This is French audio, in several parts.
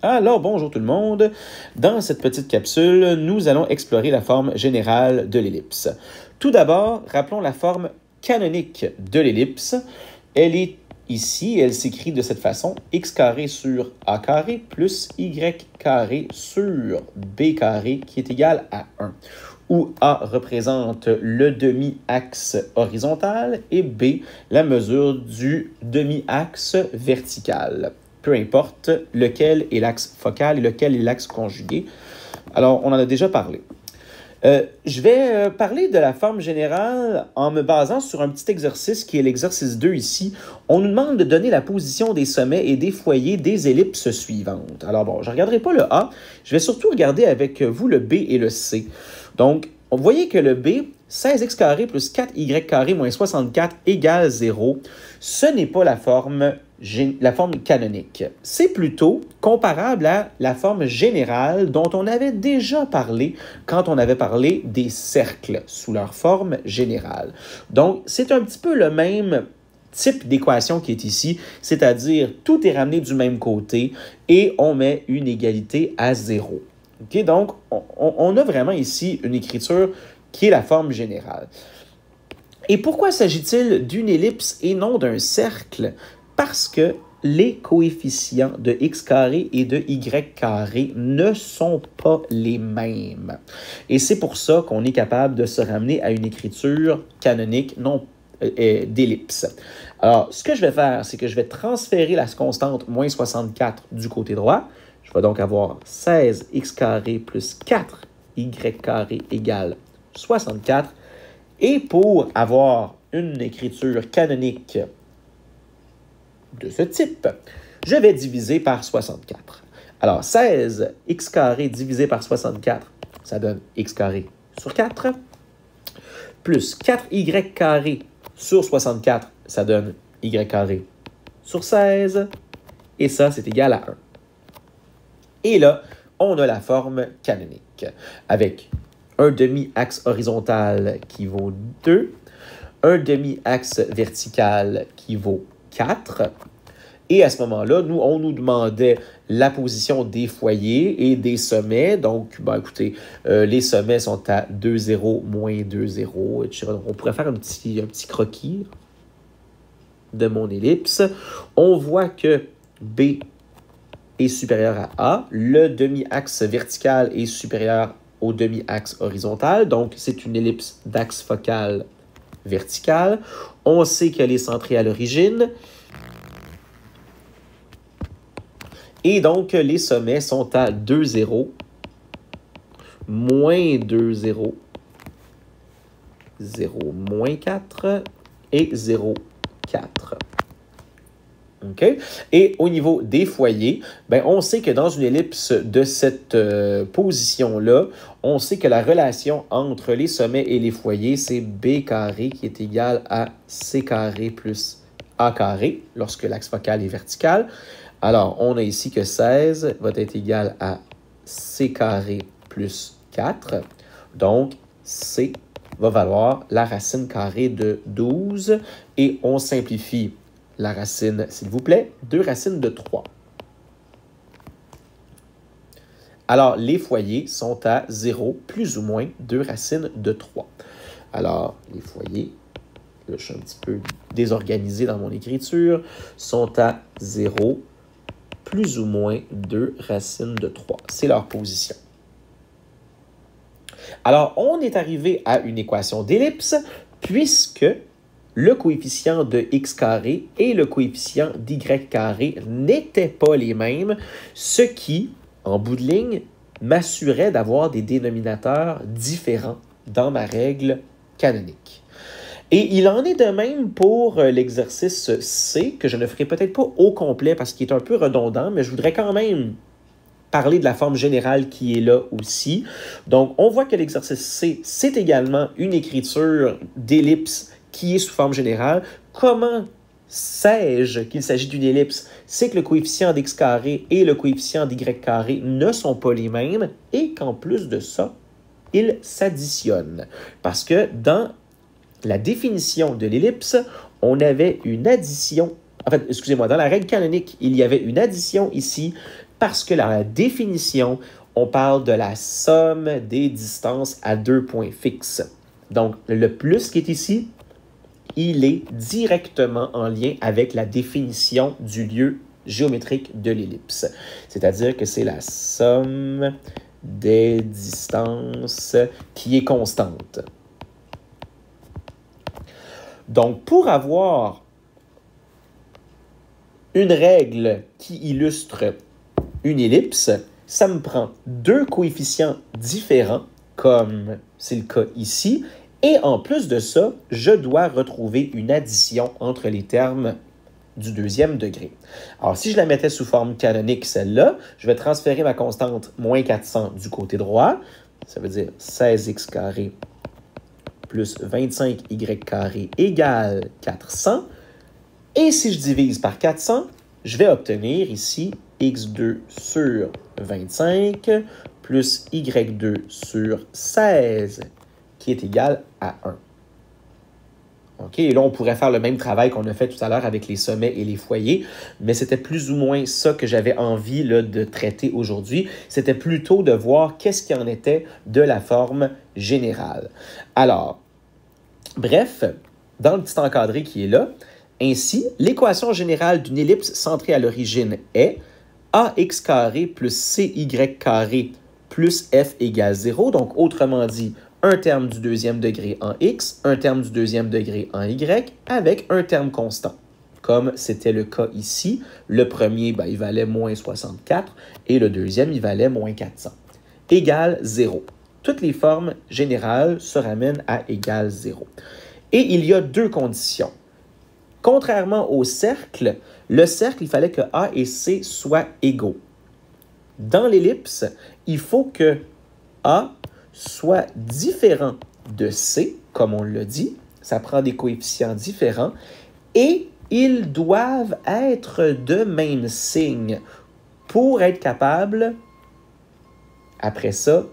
Alors, bonjour tout le monde. Dans cette petite capsule, nous allons explorer la forme générale de l'ellipse. Tout d'abord, rappelons la forme canonique de l'ellipse. Elle est ici, elle s'écrit de cette façon, x carré sur a carré plus y carré sur b carré qui est égal à 1, où a représente le demi-axe horizontal et b la mesure du demi-axe vertical. Peu importe lequel est l'axe focal et lequel est l'axe conjugué. Alors, on en a déjà parlé. Je vais parler de la forme générale en me basant sur un petit exercice qui est l'exercice 2 ici. On nous demande de donner la position des sommets et des foyers des ellipses suivantes. Alors bon, je ne regarderai pas le A, je vais surtout regarder avec vous le B et le C. Donc, vous voyez que le B, 16x carré plus 4y carré moins 64 égale 0, ce n'est pas la forme canonique. C'est plutôt comparable à la forme générale dont on avait déjà parlé quand on avait parlé des cercles sous leur forme générale. Donc, c'est un petit peu le même type d'équation qui est ici, c'est-à-dire tout est ramené du même côté et on met une égalité à 0. Okay? Donc, on a vraiment ici une écriture qui est la forme générale. Et pourquoi s'agit-il d'une ellipse et non d'un cercle? Parce que les coefficients de x carré et de y carré ne sont pas les mêmes. Et c'est pour ça qu'on est capable de se ramener à une écriture canonique non d'ellipse. Alors, ce que je vais faire, c'est que je vais transférer la constante moins 64 du côté droit. Je vais donc avoir 16x carré plus 4y carré égale 64. Et pour avoir une écriture canonique de ce type, je vais diviser par 64. Alors, 16x carré divisé par 64, ça donne x carré sur 4, plus 4y carré sur 64, ça donne y carré sur 16, et ça, c'est égal à 1. Et là, on a la forme canonique, avec un demi-axe horizontal qui vaut 2, un demi-axe vertical qui vaut 4. Et à ce moment-là, on nous demandait la position des foyers et des sommets. Donc, écoutez, les sommets sont à 2, 0, moins 2, 0, etc. Donc, on pourrait faire un petit croquis de mon ellipse. On voit que B est supérieur à A. Le demi-axe vertical est supérieur au demi-axe horizontal. Donc, c'est une ellipse d'axe focal vertical. On sait qu'elle est centrée à l'origine. Et donc, les sommets sont à 2, 0, moins 2, 0, 0, moins 4 et 0, 4. Okay? Et au niveau des foyers, on sait que dans une ellipse de cette position-là, on sait que la relation entre les sommets et les foyers, c'est b carré qui est égal à c carré plus a carré lorsque l'axe focal est vertical. Alors, on a ici que 16 va être égal à c carré plus 4. Donc, c va valoir la racine carrée de 12. Et on simplifie la racine, s'il vous plaît, 2 racines de 3. Alors, les foyers sont à 0, plus ou moins 2 racines de 3. Alors, les foyers, là, je suis un petit peu désorganisé dans mon écriture, sont à 0, plus ou moins 2 racines de 3. C'est leur position. Alors, on est arrivé à une équation d'ellipse, puisque le coefficient de x carré et le coefficient d'y carré n'étaient pas les mêmes, ce qui, en bout de ligne, m'assurait d'avoir des dénominateurs différents dans ma règle canonique. Et il en est de même pour l'exercice C, que je ne ferai peut-être pas au complet parce qu'il est un peu redondant, mais je voudrais quand même parler de la forme générale qui est là aussi. Donc, on voit que l'exercice C, c'est également une écriture d'ellipse qui est sous forme générale. Comment sais-je qu'il s'agit d'une ellipse? C'est que le coefficient d'x carré et le coefficient d'y carré ne sont pas les mêmes et qu'en plus de ça, ils s'additionnent. Parce que dans la définition de l'ellipse, on avait une addition. En fait, excusez-moi, dans la règle canonique, il y avait une addition ici parce que dans la définition, on parle de la somme des distances à deux points fixes. Donc, le plus qui est ici, il est directement en lien avec la définition du lieu géométrique de l'ellipse. C'est-à-dire que c'est la somme des distances qui est constante. Donc, pour avoir une règle qui illustre une ellipse, ça me prend deux coefficients différents, comme c'est le cas ici, et en plus de ça, je dois retrouver une addition entre les termes du deuxième degré. Alors, si je la mettais sous forme canonique, celle-là, je vais transférer ma constante moins 400 du côté droit, ça veut dire 16x carré plus 25y carré égale 400. Et si je divise par 400, je vais obtenir ici x2 sur 25 plus y2 sur 16 qui est égal à 1. OK, et là, on pourrait faire le même travail qu'on a fait tout à l'heure avec les sommets et les foyers, mais c'était plus ou moins ça que j'avais envie là, de traiter aujourd'hui. C'était plutôt de voir qu'est-ce qu'il en était de la forme générale. Alors, bref, dans le petit encadré qui est là, ainsi, l'équation générale d'une ellipse centrée à l'origine est ax carré plus cy carré plus f égale 0. Donc, autrement dit, un terme du deuxième degré en x, un terme du deuxième degré en y, avec un terme constant. Comme c'était le cas ici, le premier, il valait moins 64 et le deuxième, il valait moins 400. Égale 0. Toutes les formes générales se ramènent à égale 0. Et il y a deux conditions. Contrairement au cercle, le cercle, il fallait que A et C soient égaux. Dans l'ellipse, il faut que A soit différent de C, comme on l'a dit. Ça prend des coefficients différents. Et ils doivent être de même signe pour être capable, après ça,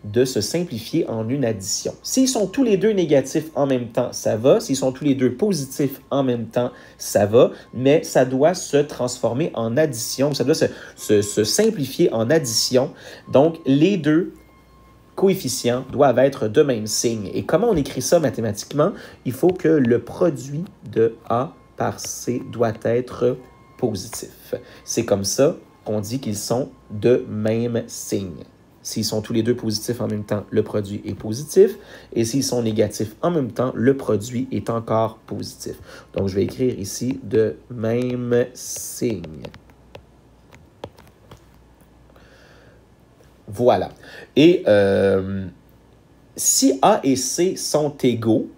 de se simplifier en une addition. S'ils sont tous les deux négatifs en même temps, ça va. S'ils sont tous les deux positifs en même temps, ça va. Mais ça doit se transformer en addition. Ça doit se simplifier en addition. Donc, les deux coefficients doivent être de même signe. Et comment on écrit ça mathématiquement? Il faut que le produit de A par C doit être positif. C'est comme ça qu'on dit qu'ils sont de même signe. S'ils sont tous les deux positifs en même temps, le produit est positif. Et s'ils sont négatifs en même temps, le produit est encore positif. Donc, je vais écrire ici de même signe. Voilà. Et si A et C sont égaux,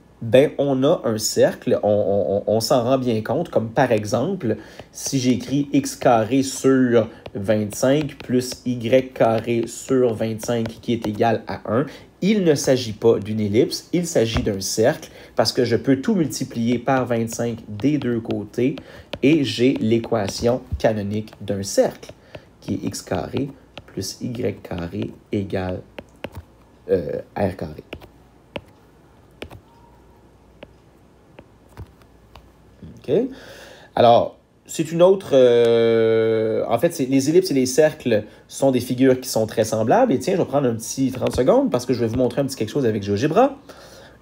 on a un cercle, on s'en rend bien compte, comme par exemple, si j'écris x carré sur 25 plus y carré sur 25 qui est égal à 1, il ne s'agit pas d'une ellipse, il s'agit d'un cercle, parce que je peux tout multiplier par 25 des deux côtés, et j'ai l'équation canonique d'un cercle, qui est x carré plus y carré égale r carré. OK? Alors, c'est une autre... en fait, les ellipses et les cercles sont des figures qui sont très semblables. Et tiens, je vais prendre un petit 30 secondes parce que je vais vous montrer un petit quelque chose avec GeoGebra.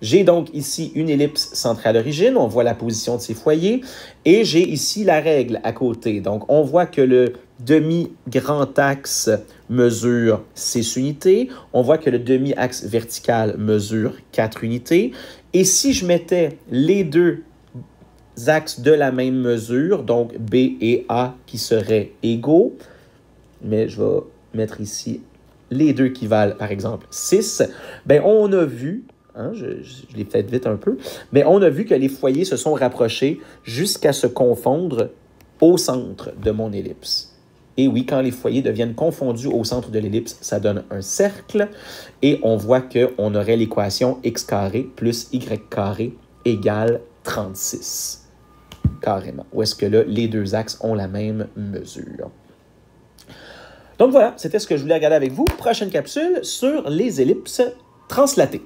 J'ai donc ici une ellipse centrée à l'origine. On voit la position de ses foyers. Et j'ai ici la règle à côté. Donc, on voit que le demi-grand axe mesure 6 unités. On voit que le demi-axe vertical mesure 4 unités. Et si je mettais les deux axes de la même mesure, donc B et A qui seraient égaux, mais je vais mettre ici les deux qui valent, par exemple, 6, on a vu, je l'ai fait vite un peu, mais on a vu que les foyers se sont rapprochés jusqu'à se confondre au centre de mon ellipse. Et oui, quand les foyers deviennent confondus au centre de l'ellipse, ça donne un cercle, et on voit qu'on aurait l'équation x carré plus y carré égale 36. Carrément. Où est-ce que là, les deux axes ont la même mesure. Donc voilà, c'était ce que je voulais regarder avec vous. Prochaine capsule sur les ellipses translatées.